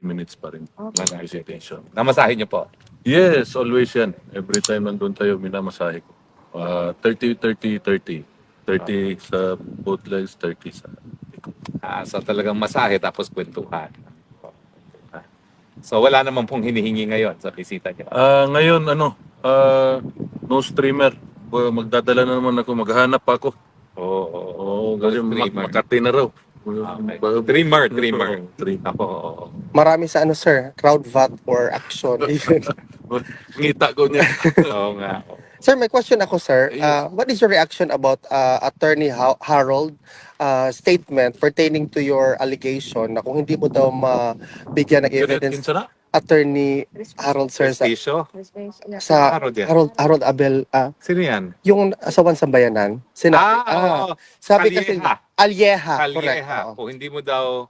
minutes pa rin. Okay. Visitation. Namasahe niyo po. Yes, always yan. Every time nandun tayo, minamasahe ko. 30, 30, 30. 30 sa both legs, 30 sa likod. So talagang masahe tapos kwentuhan. So wala naman pong hinihingi ngayon sa bisita niyo. Ngayon, no streamer. Magdadala na naman ako, maghahanap pa ako. Oo. Kasi Streamer. Makati na raw. Okay. Dreamer. Dreamer. Ako. Marami sa sir, crowd vote or action even. Ngita ko niya. Oo nga. Sir, may question ako, sir. Yes. What is your reaction about Attorney Harold statement pertaining to your allegation na kung hindi mo daw mabigyan ng evidence Kinsa na? Attorney Harold, sir, Prestisyo. sa Harold yan. Harold Abel, Sino yan? yung asawan sambayanan, sinabi, Oo. sabi kasi, Kalyeha. Alyeha, correct. Kalyeha. Oo. Kung hindi mo daw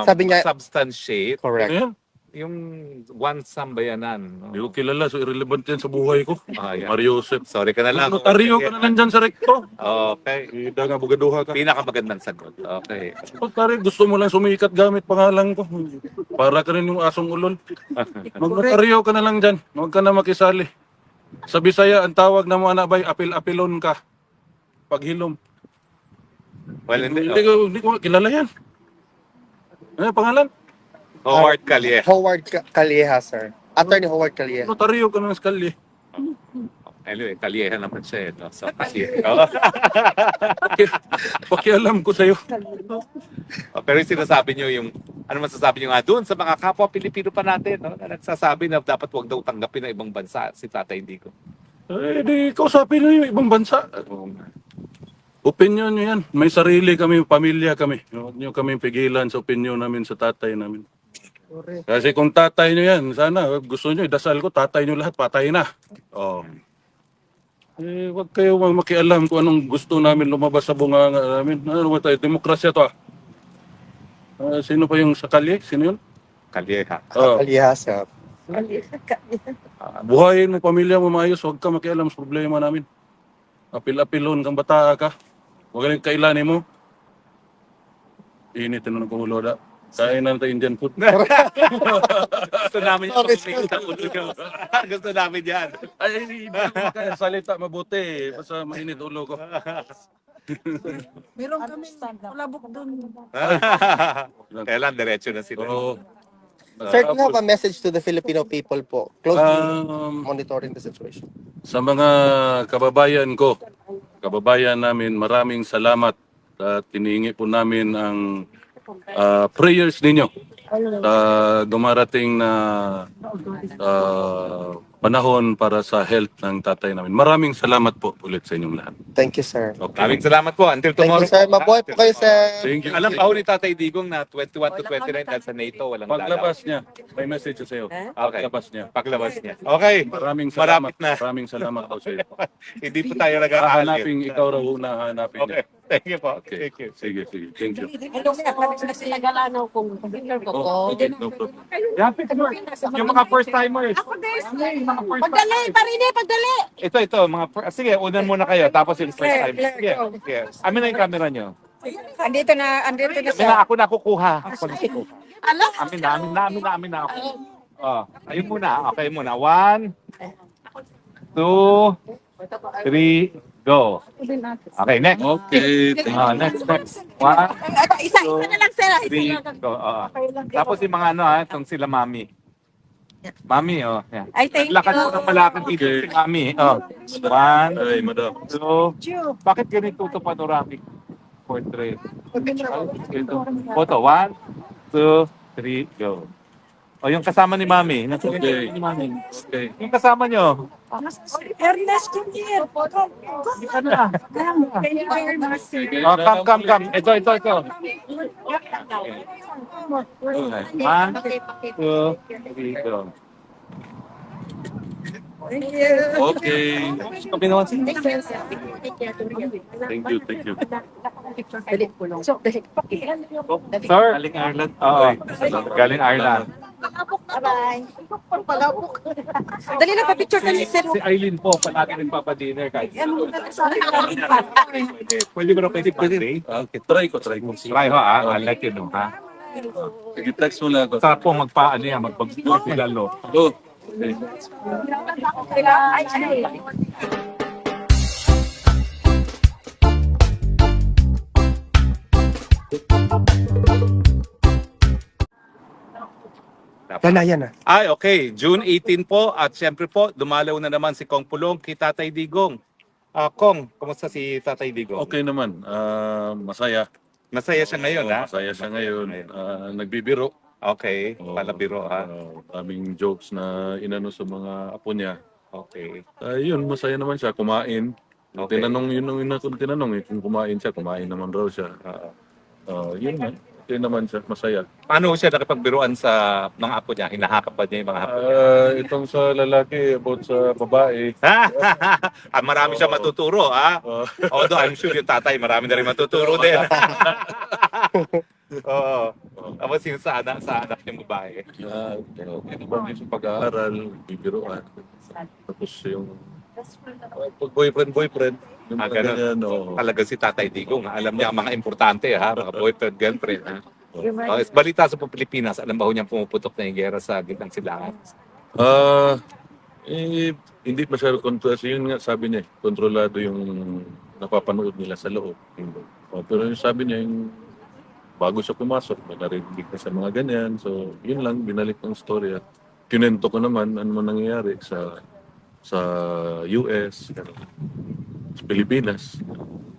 Sabi niya- substantiate Correct. Ano yan? yung one sambayanan. Hindi ko kilala. So, irrelevant yan sa buhay ko. Yan. Mario Joseph. Sorry ka na lang. Notaryo ka na lang dyan sa rekto. Okay. Ida nga, bugaduha ka. Pinakamagandang sagot. Okay. Notaryo, gusto mo lang sumikat gamit pangalan ko. Para ka rin yung asong ulol. Mag-notaryo ka na lang dyan. Huwag ka na makisali. Sa Bisaya, ang tawag na mo anak bay, apil-apilon ka. Paghilom. Well, hindi. Hindi ko kilala yan. Ano yung pangalan? Howard Calye. Howard Calieja, sir. Attorney Howard Calieja. Notaryo ka na ng skalye. Anyway, Calyehan naman siya. No? So, kasi, Pakialam ko sa'yo. pero yung sinasabi nyo yung, ano masasabi nyo nga doon sa mga kapwa Pilipino pa natin, no? Na nagsasabi na dapat wag daw tanggapin ng ibang bansa si Tatay Indigo. Di kausapin nyo yung ibang bansa. Opinion nyo yan. May sarili kami, pamilya kami. Huwag nyo kami pigilan sa opinion namin sa tatay namin. Kasi kung tatay nyo yan, sana gusto nyo, idasal ko, tatay nyo lahat, patay na. Oh. Huwag kayo makialam kung anong gusto namin lumabas sa bunganga namin. Ano ba tayo? Demokrasya to ah. Sino pa yung sakali? Sino yun? Calyeha. Oh. Calieja, sir. Buhayin mo, pamilya mo maayos, huwag ka makialam sa problema namin. Apil-apilon kang bata ka. Huwag ka kailanin mo. Init na ng kumulo da. Kain na tayo Indian food. Gusto namin yung pagkikita ulo nyo. Gusto namin yan. Ay, hindi ako makasalita mabuti. Basta mainit ulo ko. Meron kami kulabok doon. Kailan, diretso na sila. Oo. Sir, do you have a message to the Filipino people po? Closely monitoring the situation. Sa mga kababayan ko, kababayan namin, maraming salamat at tinihingi po namin ang prayers ninyo sa dumarating na panahon para sa health ng tatay namin. Maraming salamat po ulit sa inyong lahat. Thank you, sir. Maraming salamat po. Until Thank tomorrow. you, sir. Mabuhay po kayo, sir. Thank you. Alam pa ho ni Tatay Digong na 21 to 29 dahil sa NATO walang Paglabas niya, may message sa iyo. Okay. Paglabas niya. Paglabas niya. Okay. Maraming salamat. Marapit na. Maraming salamat po sa iyo. Hindi po tayo nag-aalit. Hahanapin, ikaw raw una hahanapin niya. Okay. Thank you po. Okay. Thank you. Sige, sige. Thank you. Hello, sir. Nagalanaw kung computer ko po. No problem. Yung mga first timers. Ako din. Pagdali, parine, pagdali. Ito, mga sige, unan muna kayo tapos yung first Claire, time. Claire, Sige. go. Sige. Amin na yung camera nyo. Andito na Amin siya. na ako nakukuha. Ako nakukuha. Alam? Amin na ako. Oh, ayun muna. Okay muna. 1, 2, 3, go. Okay, next. Okay. Thank you. Next. 1, Isa na lang, sir. 3, go. Tapos yung mga itong sila mami. Mami, yan. Ay, thank you. Lakad mo ng malakad dito Okay. si mami. 1, Ay, madam. 2, bakit ganito ito panoramic portrait? Photo, 1, 2, 3, go. Yung kasama ni mami. Okay. Ni mami. Okay. Yung kasama nyo. Ernest Junior. Hindi ka na. Thank you very much, sir. Sige. Come. Ito. Okay. 1, 2, 3, go. Thank you. Okay. Kami naman si Thank you. Thank you. Sir. Galing Ireland. Oo. Galing Ireland. Bye-bye. Dali na, pa-picture ka ni sir. Si Eileen po, palagi nagpapadinner kahit. Pwede ba na pwede pa? Okay. Try ko. Try ho, I'll let you know, ha? Sige, text mo lang ako. Sa po magpaano yan, magpagpilalo. Oh. Okay. Yan na. Ay, okay. June 18 po at syempre po, dumalaw na naman si Kong Pulong kay Tatay Digong. Kong, kumusta si Tatay Digong? Okay naman. Masaya. Masaya siya ngayon, ha? Masaya siya ngayon. Nagbibiro. Okay, Oh, palabiro, ha? Daming jokes na inano sa mga apo niya. Okay. Yun, masaya naman siya. Kumain. Okay. Tinanong, yun ang tinanong eh. Kung kumain siya, kumain naman raw siya. Yun na. Okay naman siya. Masaya. Paano siya nakipagbiruan sa mga apo niya? Hinahakap ba niya yung mga apo niya? Itong sa lalaki, about sa babae. Marami siya matuturo, ha? Although I'm sure yung tatay, marami na rin matuturo din. Oo. Tapos yung sa anak niyang babae. Okay naman yung sa pag-aaral, bibiruan. Tapos yung pag boyfriend, yung mga Ganun. ganyan, oo. Talaga si Tatay Digong, ha? Alam niya ang mga importante, ha? Mga boyfriend, girlfriend, ha? Balita sa Pilipinas, alam ba ho niyang pumuputok na yung gera sa gitnang silangan? Hindi masyado kontrolado. Yun nga sabi niya, kontrolado yung napapanood nila sa loob. Pero yung sabi niya, yung bago siya pumasok, may narinig na sa mga ganyan. So, yun lang, binalik ng story at kinento ko naman ano man nangyayari sa US, sa Pilipinas.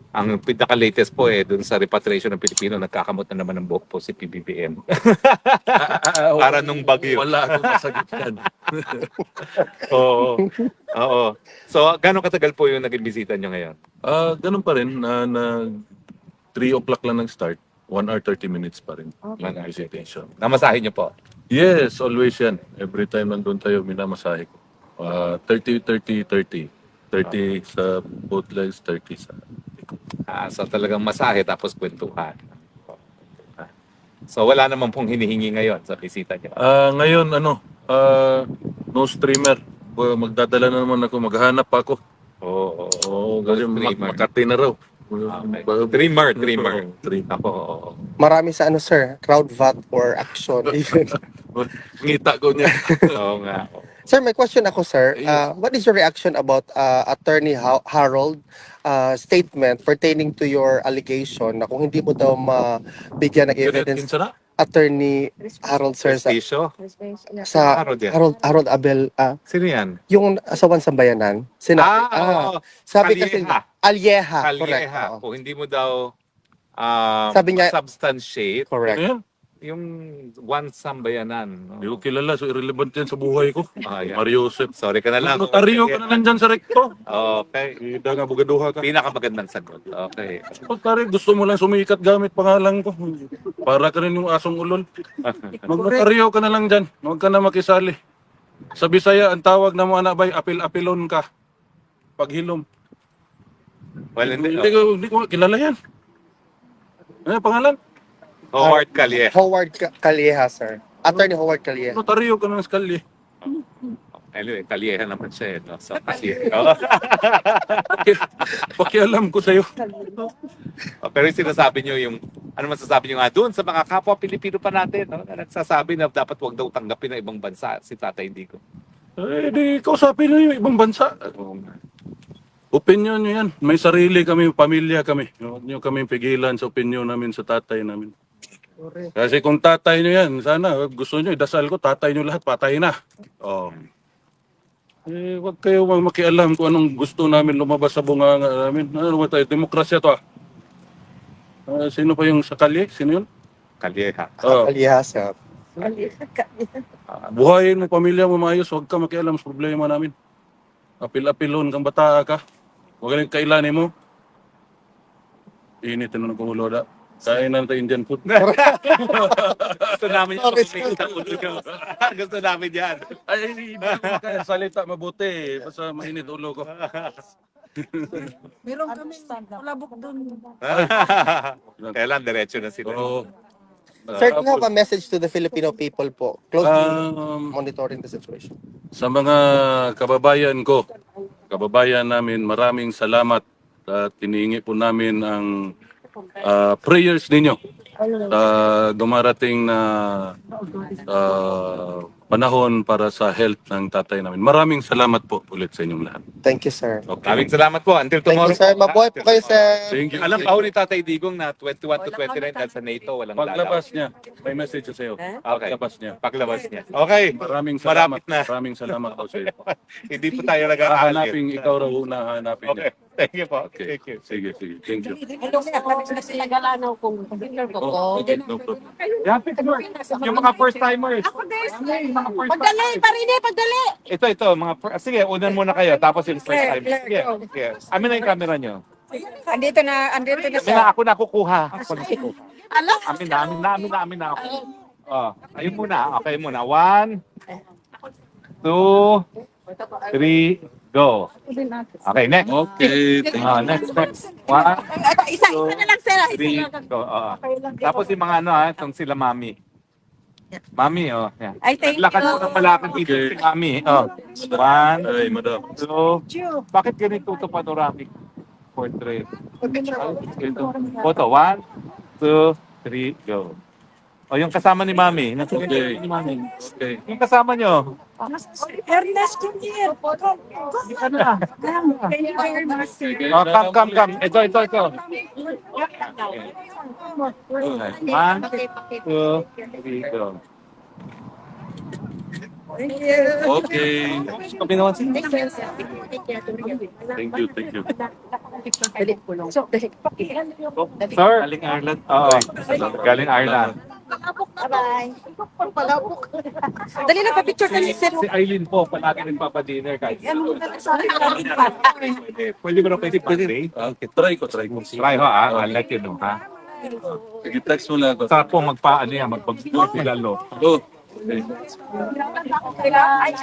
Ang pinaka-latest po dun sa repatriation ng Pilipino, nagkakamot na naman ng buhok po si PBBM. Para nung bagyo. Wala akong masagot yan. Oo. Oo. So, gano'ng katagal po yung naging bisita nyo ngayon? Ganun pa rin, na 3 o'clock lang nag-start. 1 hour 30 minutes pa rin yung visitation. Namasahin nyo po? Yes, always yan. Every time nandun tayo, minamasahe ko. 30 sa both legs, 30 sa So, talagang masahe tapos kwentuhan. So, wala naman pong hinihingi ngayon sa bisita nyo? Ngayon, no streamer. Magdadala na naman ako, maghanap pa ako. Oo. Kasi streamer. Makati na raw. Dreamer. Dreamer. Oo. Marami sa sir, crowd vote or action even. Ngita ko niya. Oo nga. Sir, may question ako, sir. What is your reaction about Attorney Harold statement pertaining to your allegation na kung hindi mo daw mabigyan ng evidence, Kinsa na? Attorney Harold, sir, Prestisyo? sa Harold yan. Harold Abel, Sino yan? yung asawan sambayanan, Oo. sabi kasi, Alyeha, correct. Kalyeha. oo. Kung hindi mo daw Sabi niya- substantiate, Correct. Ano yan? yung one sambayanan. Hindi ko kilala, so irrelevant yan sa buhay ko. Yan. Mario Joseph. Sorry ka na lang. Notaryo ka na lang dyan sa rekto. Okay. Ida nga, bugaduha ka. Pinakamagandang sagot. Okay. Pagkari, gusto mo lang sumikat gamit pangalan ko. Para ka rin yung asong ulol. Magnotaryo ka na lang dyan. Huwag ka na makisali. Sa Bisaya, ang tawag na mga anabay, apil-apilon ka. Paghilom. Well, Hindi ko kilala yan. Ano yung pangalan? Howard Kalyeha. Howard Calieja, sir. Attorney Howard Calieja. Notaryo ka ng skalye. Anyway, Kalyeha naman siya. No? So, kasi, Pakialam ko sa'yo. pero yung sinasabi nyo yung, ano masasabi nyo nga doon sa mga kapwa Pilipino pa natin, no? Na nagsasabi na dapat wag daw tanggapin ng ibang bansa si Tatay Digong. Di kausapin nyo yung ibang bansa. Opinion nyo yan. May sarili kami, pamilya kami. Huwag nyo kami pigilan sa opinion namin sa tatay namin. Kasi kung tatay nyo yan, sana gusto nyo, idasal ko, tatay nyo lahat, patay na. Oh. Huwag kayo makialam kung anong gusto namin lumabas sa bunganga namin. Ano ba tayo? Demokrasya to ah. Sino pa yung sa kalye? Sino yun? Kalyeha. Calieja, sir. Buhayin mo, pamilya mo maayos, huwag ka makialam sa problema namin. Apil-apilon kang bata ka. Huwag ka kailanin mo. Init na ng kumulo da. Kain na tayo Indian food. Gusto namin yan. Gusto namin yan. Ay, hindi ko kaya salita mabuti. Basta mainit ulo ko. Meron kami labok doon. Kailan, diretso na sila. Oo. Sir, do you have a message to the Filipino people po? Closely Um, monitoring the situation. Sa mga kababayan ko, kababayan namin, maraming salamat at tinihingi po namin ang prayers ninyo dumarating na panahon para sa health ng tatay namin. Maraming salamat po ulit sa inyong lahat. Thank you, sir. Okay. Maraming salamat po. Until Thank tomorrow. you, sir. Mabuhay po kayo, sir. Thank you. Alam pa ho ni Tatay Digong na 21 to 29 dahil sa NATO walang lalaw. Paglabas niya, may message sa iyo. Okay. Paglabas niya. Paglabas niya. Okay. Maraming salamat. Malapit na. Maraming salamat po sa iyo. Hindi po tayo nag-aalis. Hahanapin, ikaw raw una hahanapin niya. Okay. Thank you po. Okay. Thank you. Sige, sige. Thank you. Hello, sir. Tapos na sila galanaw kung computer ko. Oh, okay, no problem. Yeah, yung mga first timers. Pagdali, parine, pagdali. Ito, mga sige, unan muna kayo tapos yung first time. Sige. Sige. Amin na yung camera nyo. Andito na Amin siya. na, ako na kukuha. Ako na kukuha. Alam. Amin na ako. Oh, ayun muna. Okay muna. 1, 2, 3, go. Okay, next. Okay, thank you. Next. 1, Isa na lang, sir. 3, go. Tapos yung mga itong sila mami. Mami, oh. Yan. Ay, thank Lakad you. mo ng malakad dito Okay. si mami. Oh. 1, Ay, madam. 2, bakit ganito ito panoramic portrait? Photo, 1, 2, 3, go. O, yung kasama ni mami. Nasa Okay. ni mami. Okay. Yung kasama nyo. Ernest Junior. Ano na? Thank you very much, sir. Oh, come. Ito. Okay. 1, 2, 3, go. Thank you. Okay. Kami naman si Thank you, thank you. Sir. Galing Ireland. Oo. Galing Ireland. Bye-bye. Dali na, pa-picture ka ni sir. Si Eileen po, palagi nagpapadinner kahit. Pwede ba pwede pa-day? Okay, try ko. Try ho, I'll let you know, ha? Sige, text mo lang ako. Sarap po magpag-birthday lalo. Oh. Okay. Ay,